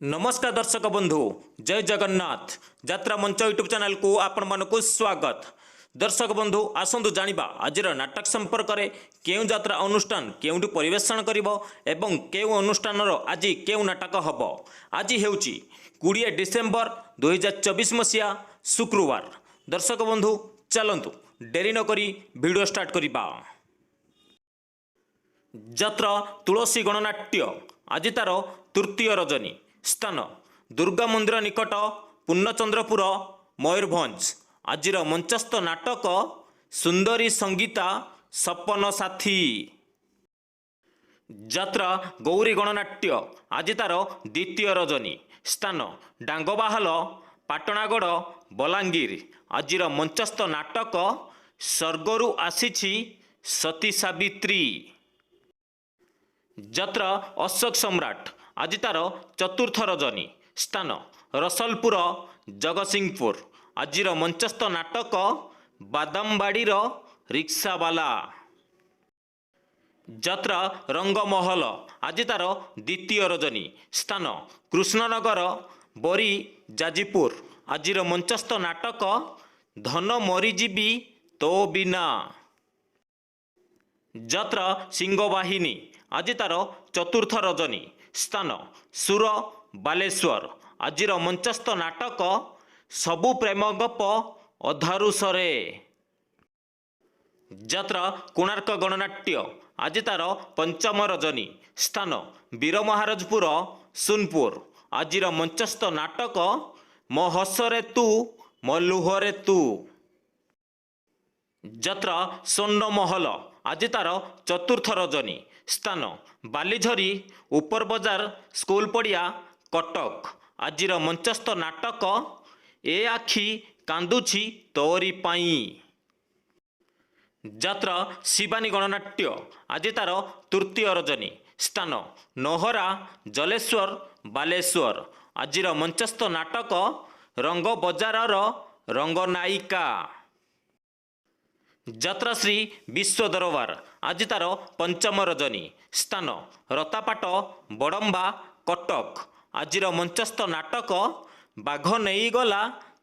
नमस्कार दर्शक बंधु जय जगन्नाथ यात्रा मंच यूट्यूब चैनल को आपण मानकु स्वागत। दर्शक बंधु आसंतु जानिबा आज नाटक संपर्क में केउ यात्रा अनुष्ठान केउठी परिवेषण करिवो एवं केउ अनुष्ठान आज केउ नाटक हब। आज हेउची 20 डिसेम्बर 2024 मसीहा शुक्रवार। दर्शक बंधु चलंतु डेरी न करी वीडियो स्टार्ट करिबा। यात्रा तुलसी गणनाट्य आज तार तृतीय रजनी। स्थान दुर्गा मंदिर निकट पूर्णचंद्रपुर मयूरभंज। आज मंचस्थ नाटक सुंदरी संगीता सपन साथी। यात्रा गौरी गणनाट्य आज तार द्वितीय रजनी। स्थान डांगबाहाल पाटणागढ़ बलांगीर। आज मंचस्थ नाटक स्वर्गरु आसीछि सती सावित्री। यात्रा अशोक सम्राट आज तार चतुर्थ रजनी। स्थान रसलपुर जगतसिंहपुर। आज मंचस्थ नाटक बादामबाड़ीर रिक्सावाला। यात्रा रंगमहल आज तार द्वितीय रजनी। स्थान कृष्णनगर बरी जाजीपुर। आज मंचस्थ नाटक धन मरीजीवी तो बिना। यात्रा सिंहवाहिनी आज तार चतुर्थ रजनी। स्थान सुर बालेश्वर। आज मंचस्थ नाटक सबु प्रेम गप अधारुसरे। यात्रा कोणार्क गणनाट्य आज तार पंचम रजनी। स्थान वीर महाराजपुर सोनपुर। आज मंचस्थ नाटक मो हसरे तू मो लुहरे तू। यात्रा स्वर्णमहल आज तार चतुर्थ रजनी। स्थान बालीझरी उपर बजार स्कूल पड़िया कटक। आज मंचस्थ नाटक ए आखि कांदुछि तोरी पाई। यात्रा शिवानी गणनाट्य आज तार तृतीय रजनी। स्थान नोहरा जलेश्वर बालेश्वर। आज मंचस्थ नाटक रंग बजारर रंगनायिका। यात्रा श्री विश्व दरबार आज तार पंचम रजनी। स्थान रतापाट बड़म्बा कटक। आज मंचस्थ नाटक बाघ नहीं गला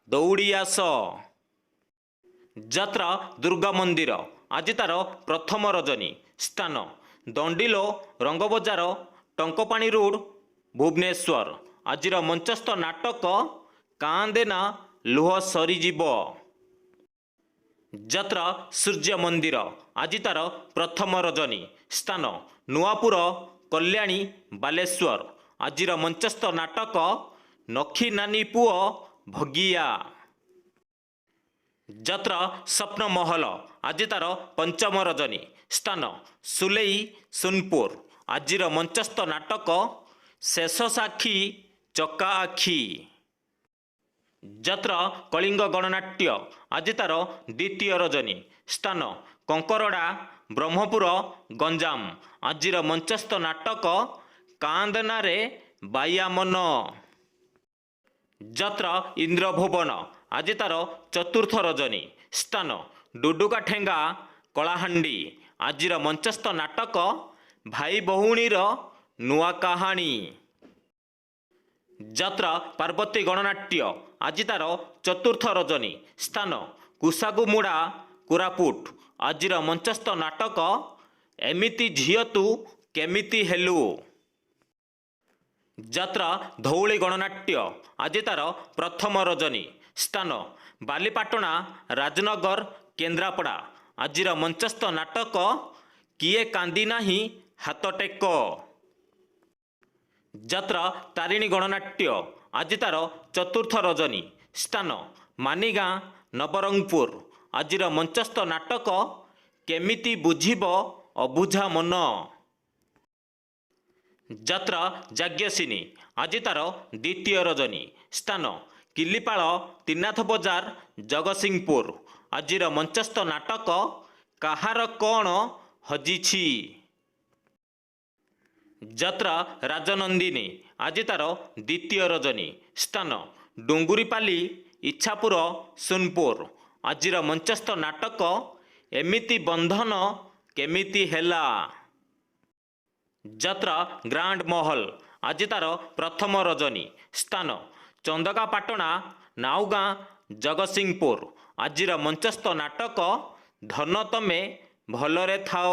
दौड़ी आस। यात्रा दुर्गा मंदिर आज तार प्रथम रजनी। स्थान दंडिलो रंगबजार टंकपाणी रोड भुवनेश्वर। आज मंचस्थ नाटक कांदेना लुह सरीजीव। यात्रा सूर्य मंदिर आज तार प्रथम रजनी। स्थान नुआपुर कल्याणी बालेश्वर। आज मंचस्थ नाटक नखी नानी पुओ भगिया। यात्रा स्वप्न महल आज तार पंचम रजनी। स्थान सुलेई सोनपुर। आज मंचस्थ नाटक शेष साक्षी चका आखि। यात्रा कलिंग गणनाट्य आज तार द्वितीय रजनी। स्थान कंकरड़ा ब्रह्मपुर गंजाम। आज मंचस्थ नाटक कांदनारे बायामन। यात्रा इंद्रभुवन आज तार चतुर्थ रजनी। स्थान डुडुका ठेंगा कलाहांडी। आज मंचस्थ नाटक भाई बहुणीर नुआ कहानी। यात्रा पार्वती गणनाट्य आज तार चतुर्थ रजनी। स्थान कुसागुमुड़ा कोरापुट। आज मंचस्थ नाटक एमिति झियो तू केमिति हेलु। यात्रा धौली गणनाट्य आज तार प्रथम रजनी। स्थान बालीपाटणा राजनगर केन्द्रापड़ा। आज मंचस्थ नाटक किए कांदी नाही हाथ टेक। यात्रा तारिणी गणनाट्य आज तार चतुर्थ रजनी। स्थान मानिगाँ नवरंगपुर। आज मंचस्थ नाटक केमिति बुझिब अबुझा मन। यात्रा जाग्यसिनी आज तार द्वितीय रजनी। स्थान किलिपाल त्रिनाथ बजार जगतसिंहपुर। आज मंचस्थ नाटक काहार कौन हजिछि। यात्रा राजनंदिनी आज तार द्वितीय रजनी। स्थान डुंगुरीपाली इच्छापुर सोनपुर। आज मंचस्थ नाटक एमिति बंधन केमिति हेला। यात्रा ग्रांड महल ଆଜି ତାର ପ୍ରଥମ ରଜନୀ। ସ୍ଥାନ ଚନ୍ଦକାପାଟଣା, ନାଉଗାଁ, ଜଗତସିଂହପୁର। ଆଜିର ମଞ୍ଚସ୍ଥ ନାଟକ ଧନ ତମେ ଭଲରେ ଥାଅ।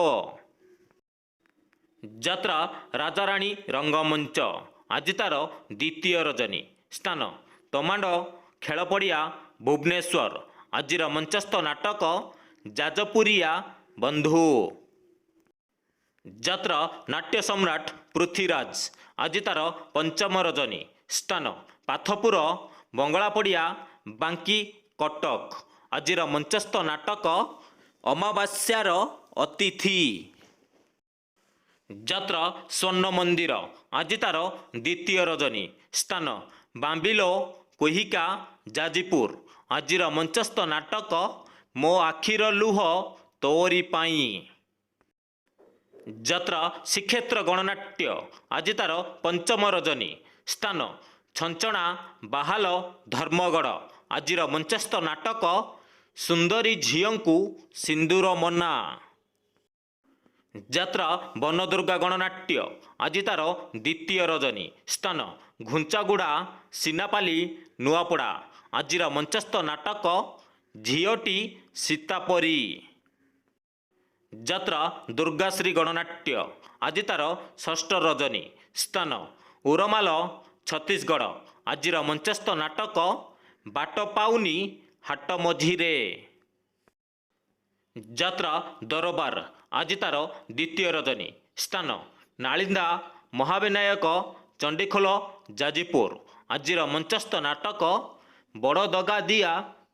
ଯାତ୍ରା ରାଜାରାଣୀ ରଙ୍ଗମଞ୍ଚ। ଆଜି ତାର ଦ୍ୱିତୀୟ ରଜନୀ। ସ୍ଥାନ ତମାଣ୍ଡ ଖେଳପଡ଼ିଆ, ଭୁବନେଶ୍ୱର। ଆଜିର ମଞ୍ଚସ୍ଥ ନାଟକ ଯାଜପୁରିଆ ବନ୍ଧୁ। ଯାତ୍ରା ନାଟ୍ୟ ସମ୍ରାଟ ପୃଥ୍ୱୀରାଜ। ଆଜି ତାର ପଞ୍ଚମ ରଜନୀ। ସ୍ଥାନ ପାଥପୁର, ବଙ୍ଗଳାପଡ଼ିଆ, ବାଙ୍କି, କଟକ। ଆଜିର ମଞ୍ଚସ୍ଥ ନାଟକ ଅମାବାସ୍ୟାର ଅତିଥି। ଯାତ୍ରା ସ୍ୱର୍ଣ୍ଣ ମନ୍ଦିର। ଆଜି ତାର ଦ୍ୱିତୀୟ ରଜନୀ। ସ୍ଥାନ ବାମ୍ବିଲୋ, କୋହିକା, ଯାଜପୁର। ଆଜିର ମଞ୍ଚସ୍ଥ ନାଟକ ମୋ ଆଖିର ଲୁହ ତୋରି ପାଇଁ। ଯାତ୍ରା ଶ୍ରୀକ୍ଷେତ୍ର ଗଣନାଟ୍ୟ। ଆଜି ତାର ପଞ୍ଚମ ରଜନୀ। ସ୍ଥାନ ଛଞ୍ଚଣା, ବାହାଲ, ଧର୍ମଗଡ଼। ଆଜିର ମଞ୍ଚସ୍ଥ ନାଟକ ସୁନ୍ଦରୀ ଝିଅଙ୍କୁ ସିନ୍ଦୁର ମନା। ଯାତ୍ରା ବନଦୁର୍ଗା ଗଣନାଟ୍ୟ। ଆଜି ତାର ଦ୍ୱିତୀୟ ରଜନୀ। ସ୍ଥାନ ଘୁଞ୍ଚାଗୁଡ଼ା, ସିନାପାଲି, ନୂଆପଡ଼ା। ଆଜିର ମଞ୍ଚସ୍ଥ ନାଟକ ଝିଅଟି ସୀତାପରି। ଯାତ୍ରା ଦୁର୍ଗାଶ୍ରୀ ଗଣନାଟ୍ୟ। ଆଜି ତାର ଷଷ୍ଠ ରଜନୀ। ସ୍ଥାନ ଉରମାଲ, ଛତିଶଗଡ଼। ଆଜିର ମଞ୍ଚସ୍ଥ ନାଟକ ବାଟ ପାଉନି ହାଟ ମଝିରେ। ଯାତ୍ରା ଦରବାର। ଆଜି ତାର ଦ୍ୱିତୀୟ ରଜନୀ। ସ୍ଥାନ ନାଳିନ୍ଦା, ମହାବିନାୟକ, ଚଣ୍ଡିଖୋଲ, ଯାଜପୁର। ଆଜିର ମଞ୍ଚସ୍ଥ ନାଟକ ବଡ଼ଦଗାଦିଆ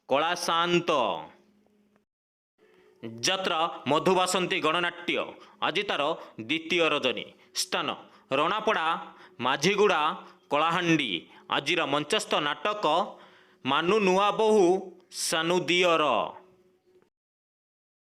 କଳାଶାନ୍ତ। ଯାତ୍ରା ମଧୁବାସନ୍ତୀ ଗଣନାଟ୍ୟ। ଆଜି ତାର ଦ୍ୱିତୀୟ ରଜନୀ। ସ୍ଥାନ ରଣାପଡ଼ା, ମାଝିଗୁଡ଼ା, କଳାହାଣ୍ଡି। ଆଜିର ମଞ୍ଚସ୍ଥ ନାଟକ ମାନୁ ନୂଆ ବୋହୂ ସାନୁ ଦିଅର।